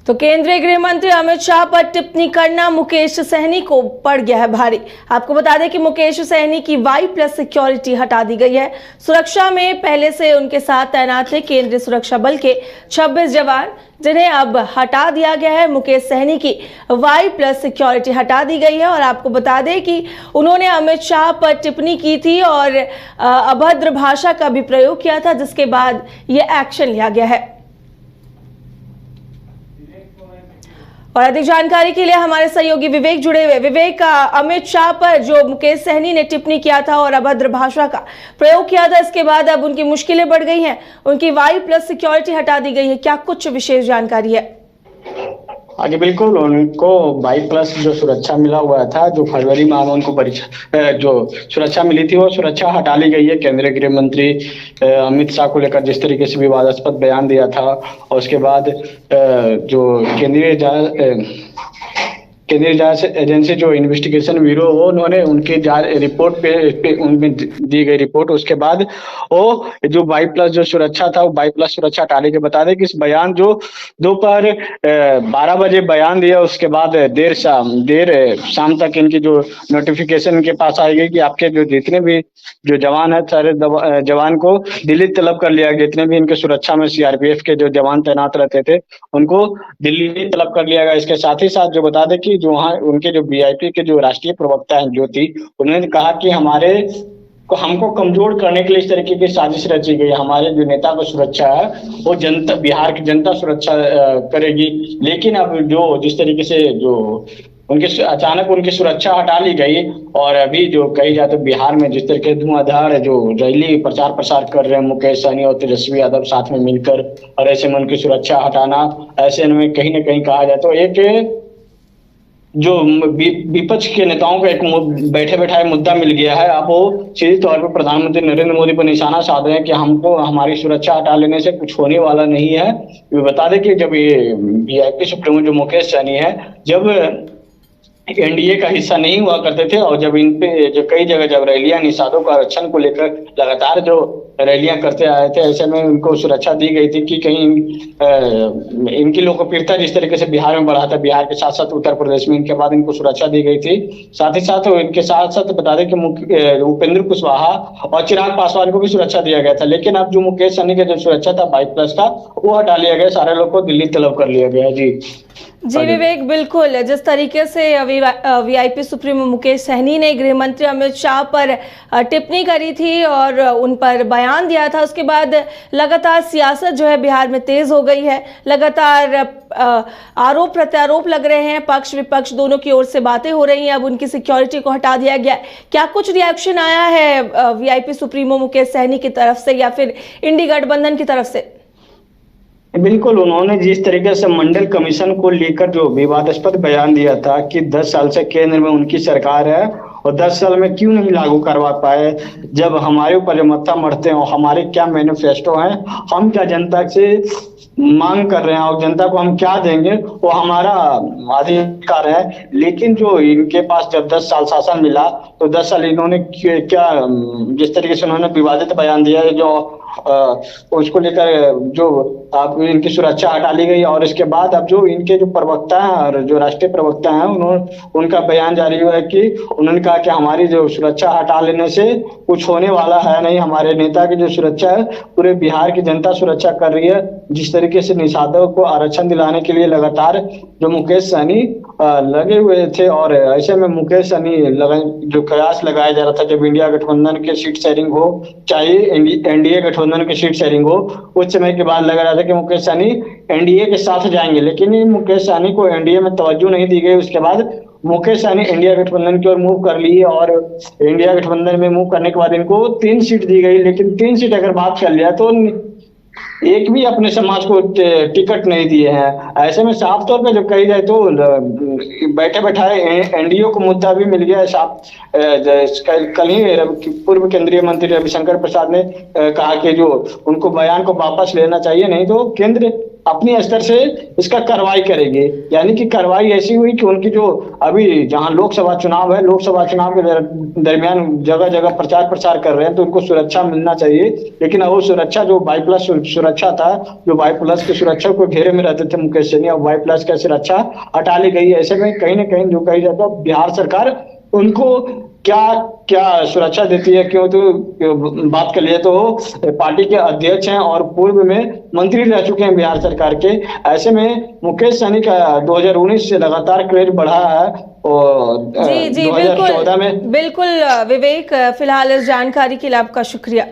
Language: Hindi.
तो केंद्रीय गृह मंत्री अमित शाह पर टिप्पणी करना मुकेश सहनी को पड़ गया है भारी। आपको बता दें कि मुकेश सहनी की Y+ सिक्योरिटी हटा दी गई है। सुरक्षा में पहले से उनके साथ तैनात थे केंद्रीय सुरक्षा बल के 26 जवान, जिन्हें अब हटा दिया गया है। मुकेश सहनी की Y+ सिक्योरिटी हटा दी गई है और आपको बता दें कि उन्होंने अमित शाह पर टिप्पणी की थी और अभद्र भाषा का भी प्रयोग किया था, जिसके बाद ये एक्शन लिया गया है। और अधिक जानकारी के लिए हमारे सहयोगी विवेक जुड़े हुए। विवेक, अमित शाह पर जो मुकेश सहनी ने टिप्पणी किया था और अभद्र भाषा का प्रयोग किया था, इसके बाद अब उनकी मुश्किलें बढ़ गई हैं, उनकी Y+ सिक्योरिटी हटा दी गई है, क्या कुछ विशेष जानकारी है? हाँ जी बिल्कुल, उनको Y+ जो सुरक्षा मिला हुआ था, जो फरवरी माह में उनको परीक्षा जो सुरक्षा मिली थी, वो सुरक्षा हटा ली गई है। केंद्रीय गृह मंत्री अमित शाह को लेकर जिस तरीके से विवादास्पद बयान दिया था, और उसके बाद जो केंद्रीय जांच एजेंसी जो इन्वेस्टिगेशन ब्यूरो, वो उन्होंने उनकी रिपोर्ट पे उनमें दी गई रिपोर्ट, उसके बाद वो जो Y+ जो सुरक्षा था, वो Y+ सुरक्षा हटाने के बता दें कि इस बयान जो दोपहर 12 बजे बयान दिया, उसके बाद देर शाम तक इनकी जो नोटिफिकेशन इनके पास आई गई कि आपके जो जितने भी जो जवान है, सारे जवान को दिल्ली तलब कर लिया गया। जितने भी इनके सुरक्षा में CRPF के जो जवान तैनात रहते थे, उनको दिल्ली तलब कर लिया गया। इसके साथ ही साथ जो बता दें कि जो वहाँ उनके जो VIP के जो राष्ट्रीय प्रवक्ता हैं ज्योति, उन्होंने कहा कि हमको कमजोर करने के लिए इस तरीके की साजिश रची गई। हमारे जो नेता को सुरक्षा है वो जनता, बिहार की जनता सुरक्षा करेगी, लेकिन अब जो जिस तरीके से जो अचानक उनकी सुरक्षा हटा ली गई, और अभी जो कही जाए तो बिहार में जिस तरीके धुआंधार जो रैली प्रचार प्रसार कर रहे हैं मुकेश सहनी और तेजस्वी यादव साथ में मिलकर, और ऐसे में उनकी सुरक्षा हटाना, ऐसे में कहीं न कहीं कहा जाए तो एक जो विपक्ष के नेताओं को एक बैठे बैठाए मुद्दा मिल गया है। अब वो सीधे तौर पर प्रधानमंत्री नरेंद्र मोदी पर निशाना साध रहे हैं कि हमको हमारी सुरक्षा हटा लेने से कुछ होने वाला नहीं है। बता दें कि जब ये VIP सुप्रीमो जो मुकेश सहनी है, जब NDA का हिस्सा नहीं हुआ करते थे, और जब इन पे जो कई जगह जब रैलियां निषादों का आरक्षण को लेकर लगातार जो रैलियां करते आए थे, ऐसे में उनको सुरक्षा दी गई थी कि कहीं इनकी लोकप्रियता जिस तरीके से बिहार में बढ़ा था, बिहार के साथ साथ उत्तर प्रदेश में, इनके बाद इनको सुरक्षा दी गई थी। साथ ही साथ इनके साथ साथ बता दें कि उपेंद्र कुशवाहा और चिराग पासवान को भी सुरक्षा दिया गया था, लेकिन अब जो मुकेश सहनी का जो सुरक्षा था Y+ का, वो हटा लिया गया। सारे लोग को दिल्ली तलब कर लिया गया। जी विवेक, बिल्कुल जिस तरीके से VIP सुप्रीमो मुकेश सहनी ने गृह मंत्री अमित शाह पर टिप्पणी करी थी और उन पर बयान दिया था, उसके बाद लगातार सियासत जो है बिहार में तेज हो गई है। लगातार आरोप प्रत्यारोप लग रहे हैं, पक्ष विपक्ष दोनों की ओर से बातें हो रही हैं। अब उनकी सिक्योरिटी को हटा दिया गया, क्या कुछ रिएक्शन आया है VIP सुप्रीमो मुकेश सहनी की तरफ से या फिर इंडी गठबंधन की तरफ से? बिल्कुल, उन्होंने जिस तरीके से मंडल कमीशन को लेकर जो विवादास्पद बयान दिया था कि 10 साल से केंद्र में उनकी सरकार है और 10 साल में क्यों नहीं लागू करवा पाए, जब हमारे ऊपर जो मत्था मरते हैं और हमारे क्या मैनिफेस्टो हैं, हम क्या जनता से मांग कर रहे हैं और जनता को हम क्या देंगे, वो हमारा अधिकार है। लेकिन जो इनके पास जब 10 साल शासन मिला, तो 10 साल इन्होंने क्या जिस तरीके से उन्होंने विवादित बयान दिया है, जो उसको लेकर जो अब इनकी सुरक्षा हटा ली गई, और इसके बाद अब जो इनके जो प्रवक्ता हैं और जो राष्ट्रीय प्रवक्ता हैं, उनका बयान जारी हुआ है कि उन्होंने कहा कि हमारी जो सुरक्षा हटा लेने से कुछ होने वाला है नहीं। हमारे नेता की जो सुरक्षा है, पूरे बिहार की जनता सुरक्षा कर रही है। जिस तरीके से निषादों को आरक्षण दिलाने के लिए लगातार जो मुकेश सहनी लगे हुए थे, और ऐसे में मुकेश सहनी जो कयास लगाया जा रहा था, जब इंडिया गठबंधन के सीट शेयरिंग हो, चाहे NDA गठबंधन की सीट शेयरिंग हो, उस समय के बाद लग रहा था कि मुकेश सहनी NDA के साथ जाएंगे, लेकिन मुकेश सहनी को NDA में तवज्जो नहीं दी गई। उसके बाद मुकेश सहनी इंडिया गठबंधन की ओर मूव कर ली, और इंडिया गठबंधन में मूव करने के बाद इनको 3 सीट दी गई। लेकिन 3 सीट अगर बात कर लिया तो एक भी अपने समाज को टिकट नहीं दिए हैं। ऐसे में साफ तौर पे जब कही जाए तो बैठे बैठाए NDA को मुद्दा भी मिल गया है। कल ही पूर्व केंद्रीय मंत्री रविशंकर प्रसाद ने कहा कि जो उनको बयान को वापस लेना चाहिए, नहीं तो केंद्र अपनी स्तर से इसका कार्रवाई करेंगे। यानी कि कार्रवाई ऐसी हुई कि उनकी जो अभी जहां लोकसभा चुनाव है, लोकसभा चुनाव के दरमियान जगह जगह प्रचार कर रहे हैं, तो उनको सुरक्षा मिलना चाहिए। लेकिन अब वो सुरक्षा जो वाई प्लस सुरक्षा था, जो वाई प्लस की सुरक्षा को घेरे में रहते थे मुकेश सहनी, अब वाई प्लस की सुरक्षा हटा ली गई है। ऐसे में कहीं ना कहीं जो कही जाता है बिहार सरकार उनको क्या क्या सुरक्षा देती है, क्यों तो बात कर लिए तो पार्टी के अध्यक्ष हैं और पूर्व में मंत्री रह चुके हैं बिहार सरकार के। ऐसे में मुकेश सहनी का 2019 से लगातार क्रेज बढ़ा है और जी जी 2014 में बिल्कुल विवेक, फिलहाल इस जानकारी के लिए आपका शुक्रिया।